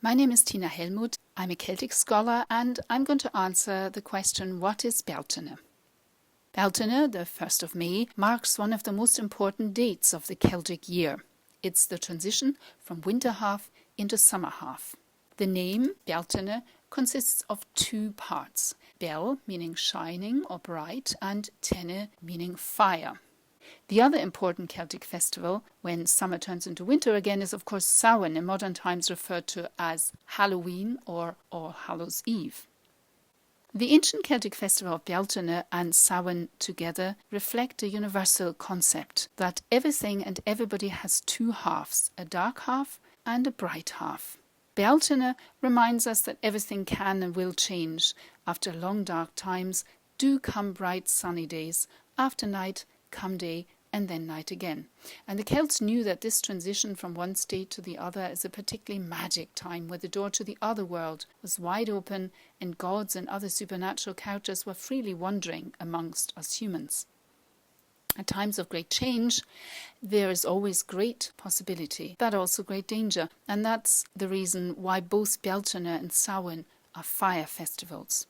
My name is Tina Helmuth. I'm a Celtic scholar and I'm going to answer the question, what is Beltaine? Beltaine, the 1st of May, marks one of the most important dates of the Celtic year. It's the transition from winter half into summer half. The name Beltaine consists of two parts. Bel meaning shining or bright and Taine meaning fire. The other important Celtic festival, when summer turns into winter again, is of course Samhain, in modern times referred to as Halloween or All Hallows' Eve. The ancient Celtic festival of Beltaine and Samhain together reflect a universal concept that everything and everybody has two halves, a dark half and a bright half. Beltaine reminds us that everything can and will change. After long dark times do come bright sunny days. After night come day and then night again. And the Celts knew that this transition from one state to the other is a particularly magic time where the door to the other world was wide open and gods and other supernatural characters were freely wandering amongst us humans. At times of great change, there is always great possibility, but also great danger. And that's the reason why both Beltaine and Samhain are fire festivals.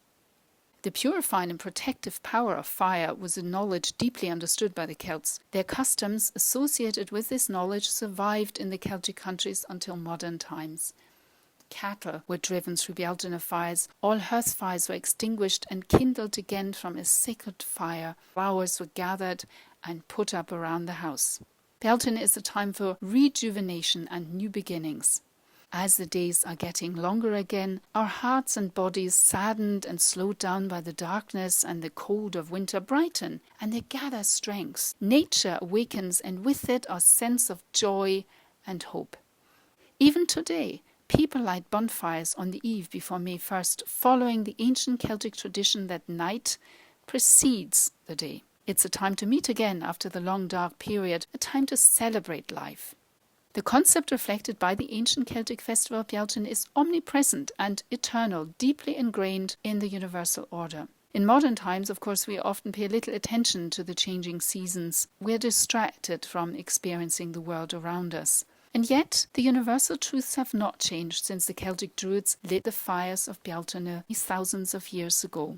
The purifying and protective power of fire was a knowledge deeply understood by the Celts. Their customs associated with this knowledge survived in the Celtic countries until modern times. Cattle were driven through Beltaine fires, all hearth fires were extinguished and kindled again from a sacred fire. Flowers were gathered and put up around the house. Beltaine is a time for rejuvenation and new beginnings. As the days are getting longer again, our hearts and bodies, saddened and slowed down by the darkness and the cold of winter, brighten and they gather strength. Nature awakens and with it our sense of joy and hope. Even today, people light bonfires on the eve before May 1st, following the ancient Celtic tradition that night precedes the day. It's a time to meet again after the long dark period, a time to celebrate life. The concept reflected by the ancient Celtic festival of Beltaine is omnipresent and eternal, deeply ingrained in the universal order. In modern times, of course, we often pay little attention to the changing seasons. We're distracted from experiencing the world around us. And yet, the universal truths have not changed since the Celtic Druids lit the fires of Beltaine thousands of years ago.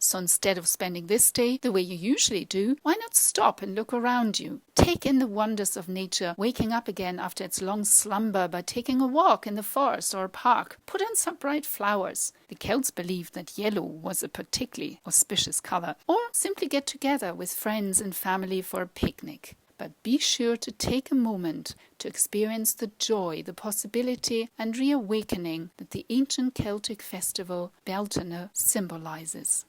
So instead of spending this day the way you usually do, why not stop and look around you? Take in the wonders of nature, waking up again after its long slumber by taking a walk in the forest or a park. Put on some bright flowers. The Celts believed that yellow was a particularly auspicious colour. Or simply get together with friends and family for a picnic. But be sure to take a moment to experience the joy, the possibility and reawakening that the ancient Celtic festival Beltaine symbolises.